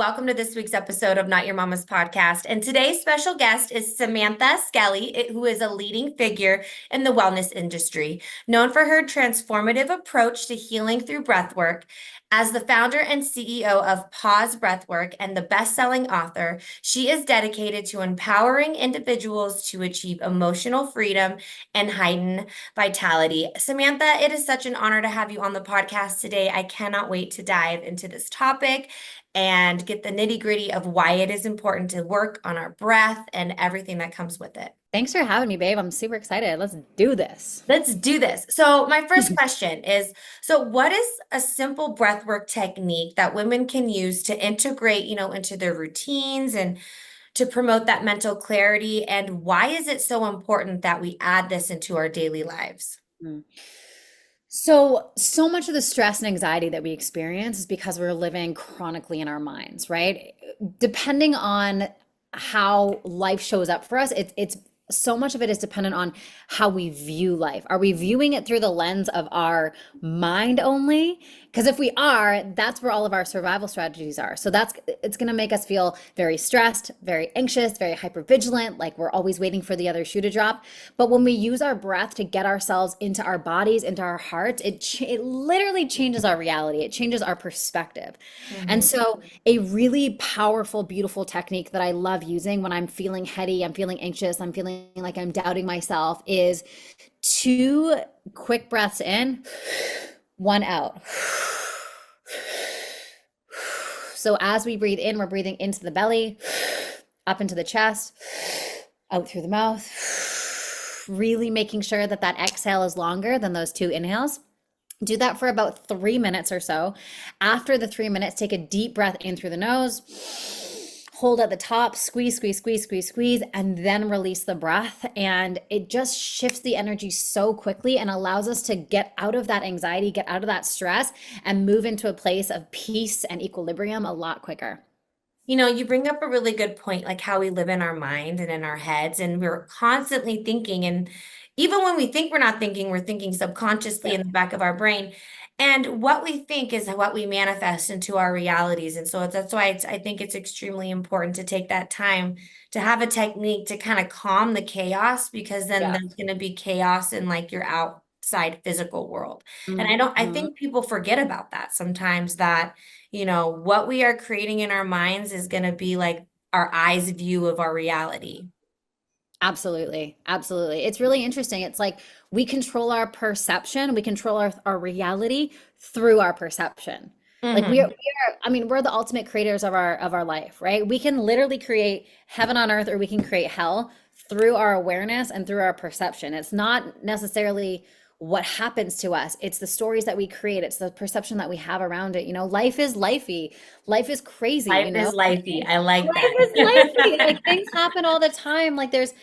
welcome to this week's episode of Not Your Mama's Podcast. And today's special guest is Samantha Skelly, who is a leading figure in the wellness industry, known for her transformative approach to healing through breathwork. As the founder and CEO of Pause Breathwork and the best-selling author, she is dedicated to empowering individuals to achieve emotional freedom and heighten vitality. Samantha, it is such an honor to have you on the podcast today. I cannot wait to dive into this topic and get the nitty-gritty of why it is important to work on our breath and everything that comes with it. Thanks for having me, babe. I'm super excited. Let's do this. Let's do this. So my first question is, so what is a simple breathwork technique that women can use to integrate, into their routines and to promote that mental clarity? And why is it so important that we add this into our daily lives? Mm. So much of the stress and anxiety that we experience is because we're living chronically in our minds, right? Depending on how life shows up for us, it's so much of it is dependent on how we view life. Are we viewing it through the lens of our mind only? Because if we are, that's where all of our survival strategies are. So it's going to make us feel very stressed, very anxious, very hypervigilant, like we're always waiting for the other shoe to drop. But when we use our breath to get ourselves into our bodies, into our hearts, it literally changes our reality. It changes our perspective. And so a really powerful, beautiful technique that I love using when I'm feeling heady, I'm feeling anxious, I'm feeling like I'm doubting myself is 2 quick breaths in, 1 out. So as we breathe in, we're breathing into the belly, up into the chest, out through the mouth, really making sure that that exhale is longer than those 2 inhales. Do that for about 3 minutes or so. After the 3 minutes, take a deep breath in through the nose, hold at the top, squeeze, squeeze, squeeze, squeeze, squeeze, and then release the breath. And it just shifts the energy so quickly and allows us to get out of that anxiety, get out of that stress, and move into a place of peace and equilibrium a lot quicker. You bring up a really good point, like how we live in our mind and in our heads, and we're constantly thinking. And even when we think we're thinking subconsciously Yeah. in the back of our brain. And what we think is what we manifest into our realities. And so that's why I think it's extremely important to take that time to have a technique to kind of calm the chaos, because then Yeah. there's going to be chaos in like your outside physical world. And I Mhm. think people forget about that sometimes, that what we are creating in our minds is going to be like our eyes view of our reality. Absolutely. Absolutely. It's really interesting. It's like we control our perception, we control our reality through our perception. Like Hmm. I mean, we're the ultimate creators of our life, right? We can literally create heaven on earth or we can create hell through our awareness and through our perception. It's not necessarily what happens to us. It's the stories that we create. It's the perception that we have around it. Life is lifey. Life is crazy, Life is lifey. I like Life is lifey. that. Like things happen all the time. Like there's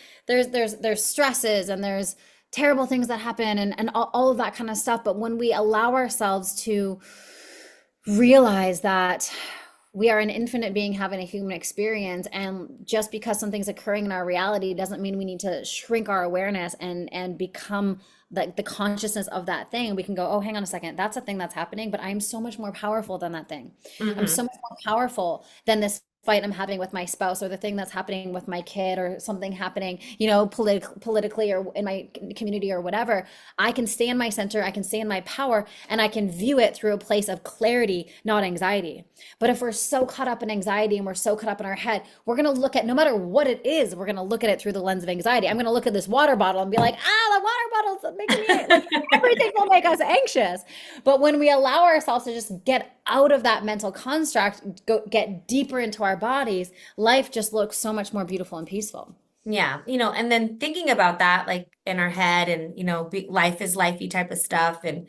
stresses and there's terrible things that happen and all of that kind of stuff. But when we allow ourselves to realize that we are an infinite being having a human experience, and just because something's occurring in our reality doesn't mean we need to shrink our awareness and become the consciousness of that thing. We can go, oh, hang on a second, that's a thing that's happening, but I'm so much more powerful than that thing. I'm so Hmm. much more powerful than this fight I'm having with my spouse, or the thing that's happening with my kid, or something happening, politically or in my community or whatever. I can stay in my center, I can stay in my power, and I can view it through a place of clarity, not anxiety. But if we're so caught up in anxiety and we're so caught up in our head, we're going to look at, no matter what it is, we're going to look at it through the lens of anxiety. I'm going to look at this water bottle and be like, the water bottle's making me like, everything will make us anxious. But when we allow ourselves to just get out of that mental construct, get deeper into our bodies, life just looks so much more beautiful and peaceful. Yeah, and then thinking about that, like in our head, and life is lifey type of stuff, and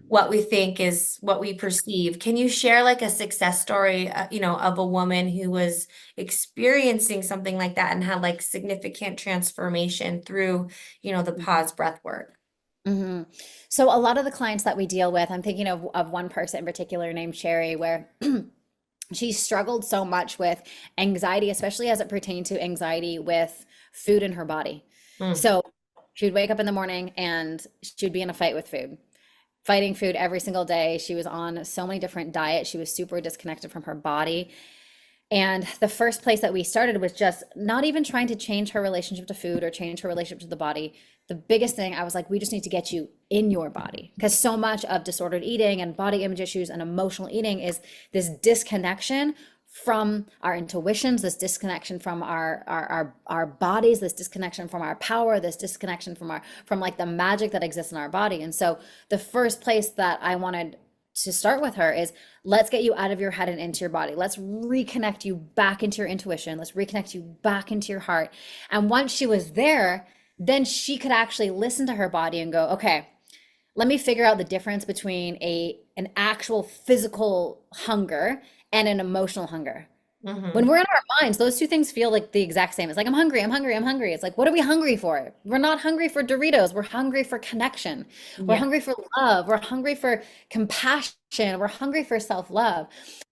what we think is what we perceive. Can you share like a success story, of a woman who was experiencing something like that and had like significant transformation through, the pause breath work? hmm So a lot of the clients that we deal with, I'm thinking of one person in particular named Sherry, where she struggled so much with anxiety, especially as it pertained to anxiety with food in her body. Mm. So she would wake up in the morning and she would be in a fight with food, fighting food every single day. She was on so many different diets. She was super disconnected from her body. And the first place that we started was just not even trying to change her relationship to food or change her relationship to the body. The biggest thing, I was like, we just need to get you in your body, because so much of disordered eating and body image issues and emotional eating is this disconnection from our intuitions, this disconnection from our bodies, this disconnection from our power, this disconnection from like the magic that exists in our body. And so the first place that I wanted to start with her is, let's get you out of your head and into your body. Let's reconnect you back into your intuition. Let's reconnect you back into your heart. And once she was there, then she could actually listen to her body and go, okay, let me figure out the difference between an actual physical hunger and an emotional hunger. When Mm-hmm. we're in our minds, those two things feel like the exact same. It's like, I'm hungry, I'm hungry, I'm hungry. It's like, what are we hungry for? We're not hungry for Doritos. We're hungry for connection. We're Yeah. hungry for love. We're hungry for compassion. We're hungry for self-love.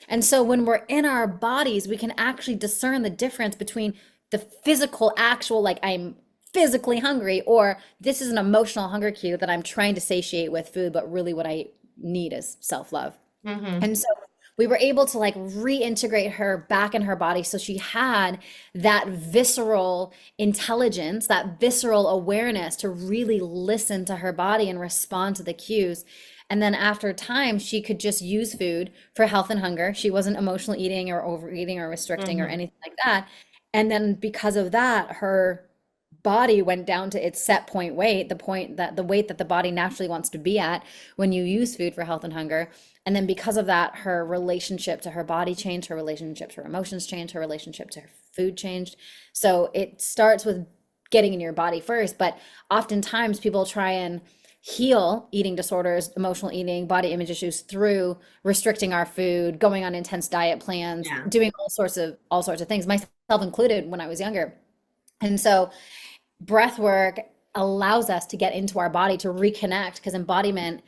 And so when we're in our bodies, we can actually discern the difference between the physical, actual, like I'm physically hungry, or this is an emotional hunger cue that I'm trying to satiate with food, but really what I need is self-love. Mm-hmm. And so we were able to like reintegrate her back in her body. So she had that visceral intelligence, that visceral awareness to really listen to her body and respond to the cues. And then after time, she could just use food for health and hunger. She wasn't emotional eating or overeating or restricting or Mm-hmm. anything like that. And then because of that, her body went down to its set point weight, the weight that the body naturally wants to be at when you use food for health and hunger. And then because of that, her relationship to her body changed, her relationship to her emotions changed, her relationship to her food changed. So it starts with getting in your body first, but oftentimes people try and heal eating disorders, emotional eating, body image issues through restricting our food, going on intense diet plans, Yeah. doing all sorts of things, myself included when I was younger. And so breath work allows us to get into our body to reconnect, because embodiment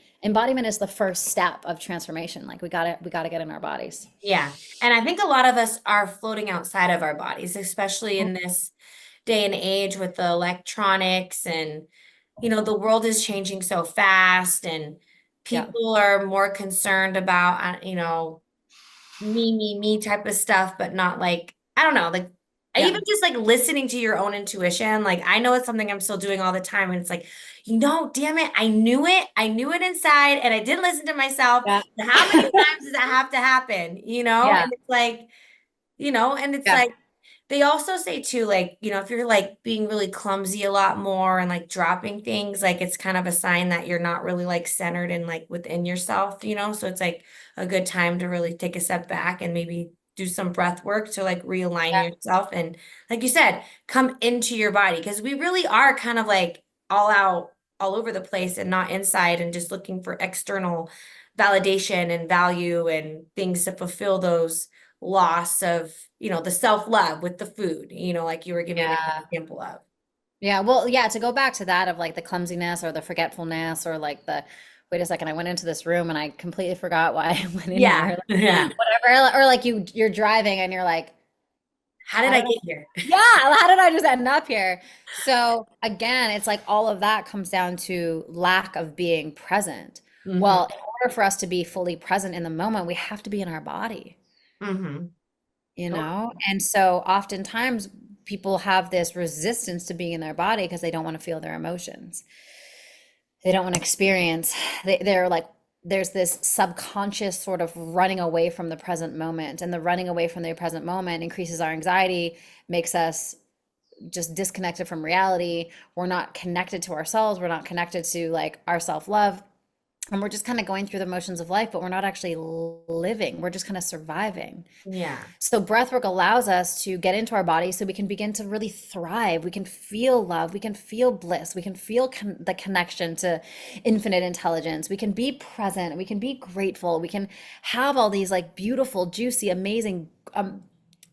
is the first step of transformation. Like we got to get in our bodies. Yeah. And I think a lot of us are floating outside of our bodies, especially in this day and age with the electronics and, the world is changing so fast and Yeah. people are more concerned about, me type of stuff, but not like, I don't know, like even Yeah. just like listening to your own intuition. Like I know it's something I'm still doing all the time. And it's like, damn it, I knew it. I knew it inside and I didn't listen to myself. Yeah. How many times does that have to happen? Yeah. And it's like, and it's Yeah. like they also say too, like, if you're like being really clumsy a lot more and like dropping things, like it's kind of a sign that you're not really like centered and like within yourself. So it's like a good time to really take a step back and maybe do some breath work to like realign Yeah. yourself and like you said, come into your body because we really are kind of like all out all over the place and not inside and just looking for external validation and value and things to fulfill those loss of, the self-love with the food, like you were giving an Yeah. example of. Yeah. Well, yeah, to go back to that of like the clumsiness or the forgetfulness or like the, wait a second, I went into this room and I completely forgot why I went in Yeah. here. Yeah. Whatever. Or like you're driving and you're like, How did how I did I, get here? yeah, how did I just end up here? So again, it's like all of that comes down to lack of being present. Mm-hmm. Well, in order for us to be fully present in the moment, we have to be in our body, Mm-hmm. you know? Totally. And so oftentimes people have this resistance to being in their body because they don't want to feel their emotions. They don't want to experience, they're like, there's this subconscious sort of running away from the present moment. And the running away from the present moment increases our anxiety, makes us just disconnected from reality. We're not connected to ourselves. We're not connected to like our self-love. And we're just kind of going through the motions of life, but we're not actually living. We're just kind of surviving. Yeah. So breathwork allows us to get into our body so we can begin to really thrive. We can feel love. We can feel bliss. We can feel the connection to infinite intelligence. We can be present. We can be grateful. We can have all these like beautiful, juicy, amazing,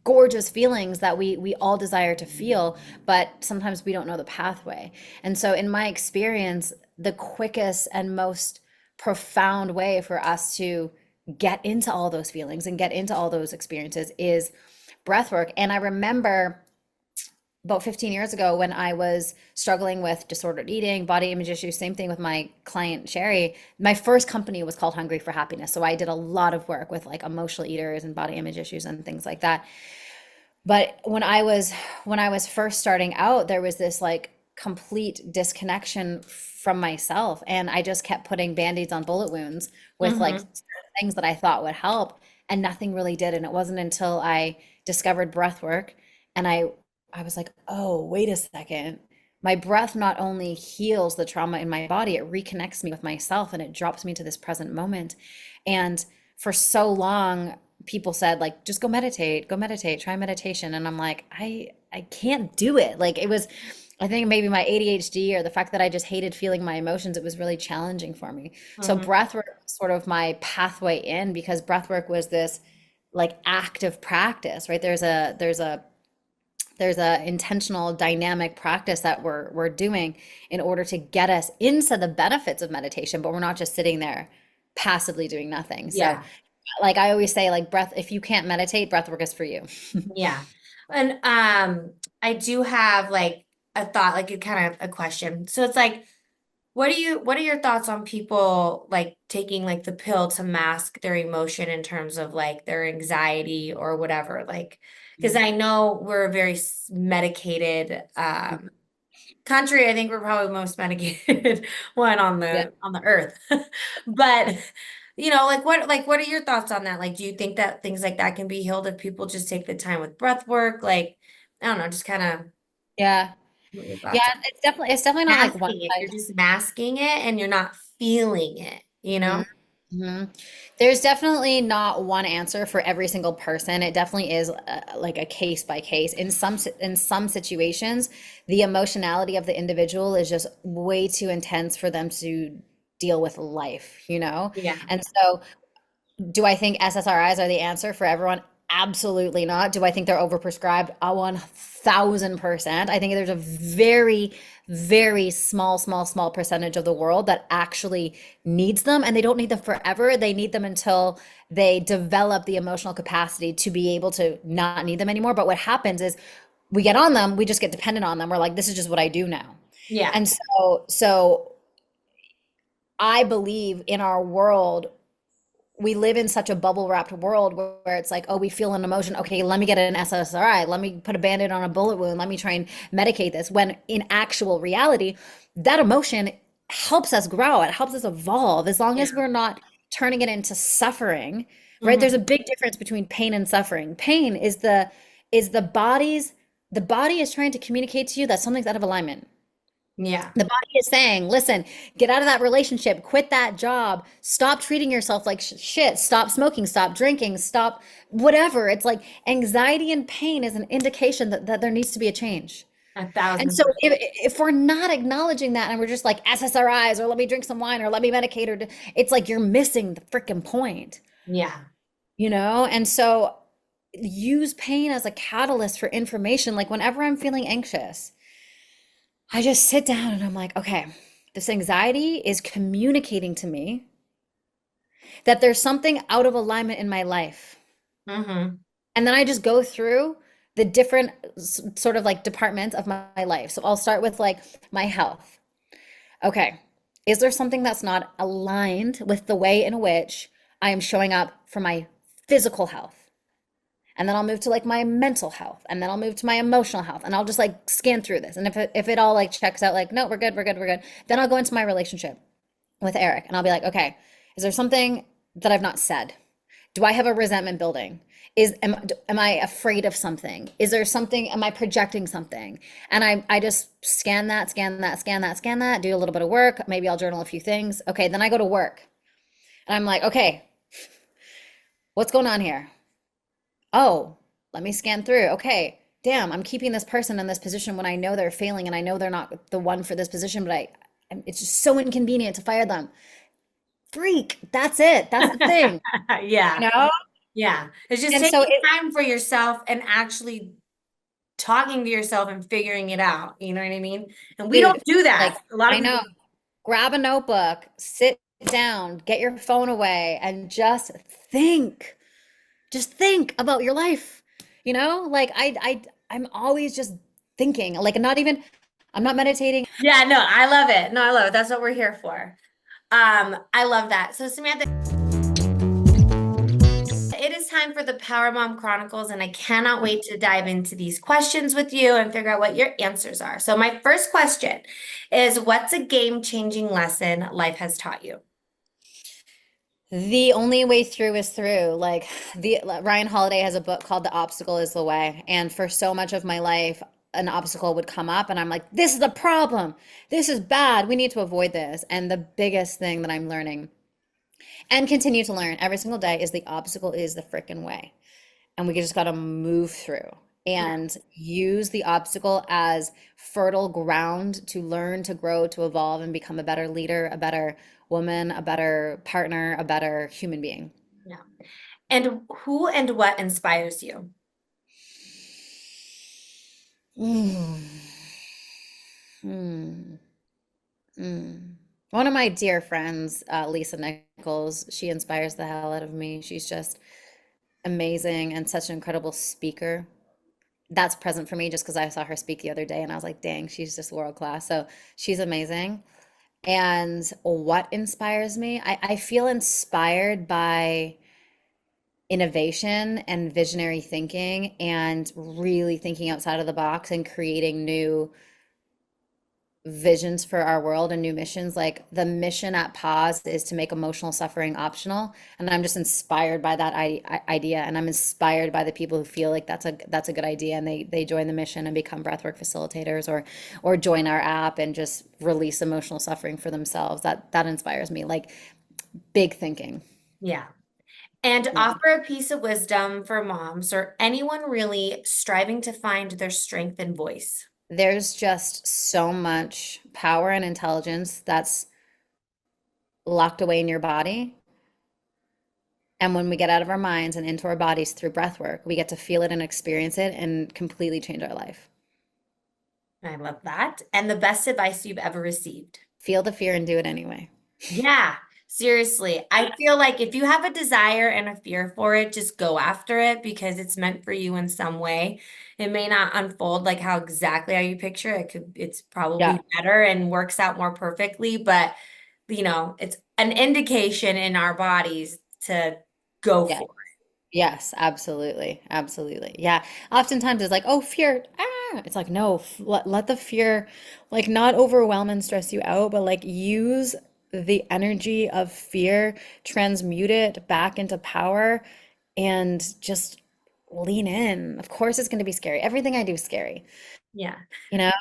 gorgeous feelings that we all desire to feel, but sometimes we don't know the pathway. And so in my experience, the quickest and most profound way for us to get into all those feelings and get into all those experiences is breath work. And I remember about 15 years ago when I was struggling with disordered eating, body image issues, same thing with my client Sherry. My first company was called Hungry for Happiness. So I did a lot of work with like emotional eaters and body image issues and things like that. But when I was first starting out, there was this like complete disconnection from myself. And I just kept putting band-aids on bullet wounds with like Mm-hmm. things that I thought would help, and nothing really did. And it wasn't until I discovered breath work and I was like, oh, wait a second. My breath not only heals the trauma in my body, it reconnects me with myself and it drops me to this present moment. And for so long, people said like just go meditate, try meditation. And I'm like, I can't do it. Like it was, I think maybe my ADHD or the fact that I just hated feeling my emotions, it was really challenging for me. So Mm-hmm. breath work was sort of my pathway in, because breath work was this like active practice, right? There's a intentional dynamic practice that we're doing in order to get us into the benefits of meditation, but we're not just sitting there passively doing nothing. So Yeah. like I always say, like breath, if you can't meditate, breath work is for you. Yeah. And I do have like a thought, like a kind of a question. So it's like, what are your thoughts on people like taking like the pill to mask their emotion in terms of like their anxiety or whatever? Like, because I know we're a very medicated country. I think we're probably the most medicated one on Yeah. the earth. But like what are your thoughts on that? Like, do you think that things like that can be healed if people just take the time with breath work? Like, I don't know, just kind of Yeah. what your Yeah. thoughts are. It's definitely not like one Masking it. You're size. just masking it and you're not feeling it, you Mhm. know? Mhm. There's definitely not one answer for every single person. It definitely is like a case by case. In some situations, the emotionality of the individual is just way too intense for them to deal with life, you know? Yeah. And so do I think SSRIs are the answer for everyone? Absolutely not. Do I think they're overprescribed? 1000%. I think there's a very, very small percentage of the world that actually needs them, and they don't need them forever. They need them until they develop the emotional capacity to be able to not need them anymore. But what happens is we get on them, we just get dependent on them. We're like, this is just what I do now. Yeah. And so I believe in our world we live in such a bubble wrapped world where it's like, oh, we feel an emotion. Okay, let me get an SSRI. Let me put a band-aid on a bullet wound. Let me try and medicate this. When in actual reality, that emotion helps us grow. It helps us evolve as long as Yeah. we're not turning it into suffering, right? There's a Hmm. big difference between pain and suffering. Pain is the body is trying to communicate to you that something's out of alignment. Yeah. The body is saying, listen, get out of that relationship, quit that job, stop treating yourself like shit, stop smoking, stop drinking, stop whatever. It's like anxiety and pain is an indication that there needs to be a change. A And thousand so percent. if we're not acknowledging that and we're just like SSRIs or let me drink some wine or let me medicate it's like you're missing the freaking point, Yeah. you know? And so use pain as a catalyst for information. Like whenever I'm feeling anxious, I just sit down and I'm like, okay, this anxiety is communicating to me that there's something out of alignment in my life. Hmm. And then I just go through the different sort of like departments of my life. So I'll start with like my health. Okay, is there something that's not aligned with the way in which I am showing up for my physical health? And then I'll move to like my mental health, and then I'll move to my emotional health, and I'll just like scan through this. And if it all like checks out, like, no, we're good, we're good, we're good, then I'll go into my relationship with Eric and I'll be like, okay, is there something that I've not said? Do I have a resentment building? Am I afraid of something? Is there something, am I projecting something? And I just scan that, scan that, scan that, scan that, do a little bit of work. Maybe I'll journal a few things. Okay, then I go to work and I'm like, okay, what's going on here? Oh, let me scan through. Okay, damn, I'm keeping this person in this position when I know they're failing and I know they're not the one for this position, but it's just so inconvenient to fire them. Freak, that's it. That's the thing, Yeah. you know? Yeah. It's just And so taking it, time for yourself and actually talking to yourself and figuring it out. You know what I mean? And we don't dude, do like, that. A lot of I know, people, grab a notebook, sit down, get your phone away, and think. Just think about your life. You know, like I'm always just thinking. Like not even, I'm not meditating. Yeah, no, I love it. No, I love it. That's what we're here for. I love that. So Samantha, it is time for the Power Mom Chronicles, and I cannot wait to dive into these questions with you and figure out what your answers are. So my first question is, what's a game-changing lesson life has taught you? The only way through is through. Like the Ryan Holiday has a book called The Obstacle is the Way. And for so much of my life, an obstacle would come up and I'm like, this is the problem. This is bad. We need to avoid this. And the biggest thing that I'm learning and continue to learn every single day is the obstacle is the freaking way. And we just got to move through Yeah. and use the obstacle as fertile ground to learn, to grow, to evolve, and become a better leader, a better woman, a better partner, a better human being. Yeah. And who and what inspires you? Mm. Mm. Mm. One of my dear friends, Lisa Nichols, she inspires the hell out of me. She's just amazing and such an incredible speaker. That's present for me just because I saw her speak the other day and I was like, dang, she's just world class. So she's amazing. And what inspires me? I feel inspired by innovation and visionary thinking and really thinking outside of the box and creating new visions for our world and new missions. Like the mission at Pause is to make emotional suffering optional, and I'm just inspired by that idea, and I'm inspired by the people who feel like that's a good idea, and they join the mission and become breathwork facilitators, or join our app and just release emotional suffering for themselves. That inspires me. Like big thinking. Yeah. And Yeah. offer a piece of wisdom for moms or anyone really striving to find their strength and voice. There's just so much power and intelligence that's locked away in your body. And when we get out of our minds and into our bodies through breath work, we get to feel it and experience it and completely change our life. I love that. And the best advice you've ever received. Feel the fear and do it anyway. Yeah, seriously. I feel like if you have a desire and a fear for it, just go after it because it's meant for you in some way. It may not unfold like exactly how you picture it. It's Yeah. probably better and works out more perfectly, but it's an indication in our bodies to go Yeah. for Yes, absolutely. Absolutely. Yeah. Oftentimes it's like, oh, fear. Ah. It's like, no, let the fear like not overwhelm and stress you out, but like use the energy of fear, transmute it back into power, and just lean in. Of course, it's going to be scary. Everything I do is scary. it. Yeah. You know,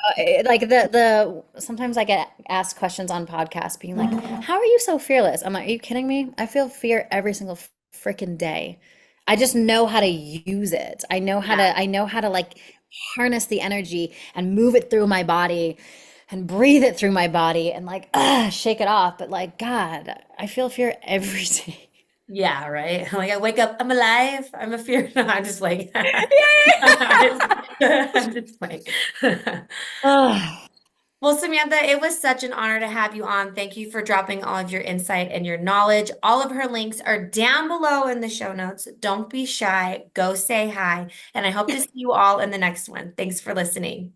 like the sometimes I get asked questions on podcasts being like, "How are you so fearless?" I'm like, "Are you kidding me? I feel fear every single freaking day. I just know how to use it. Yeah. I know how to like harness the energy and move it through my body and breathe it through my body and like shake it off. But like, God, I feel fear every day. Yeah, right. Like I wake up, I'm alive. I'm a fear. No, I'm just like Yeah. I'm just like Oh, Well, Samantha, it was such an honor to have you on. Thank you for dropping all of your insight and your knowledge. All of her links are down below in the show notes. Don't be shy. Go say hi. And I hope to see you all in the next one. Thanks for listening.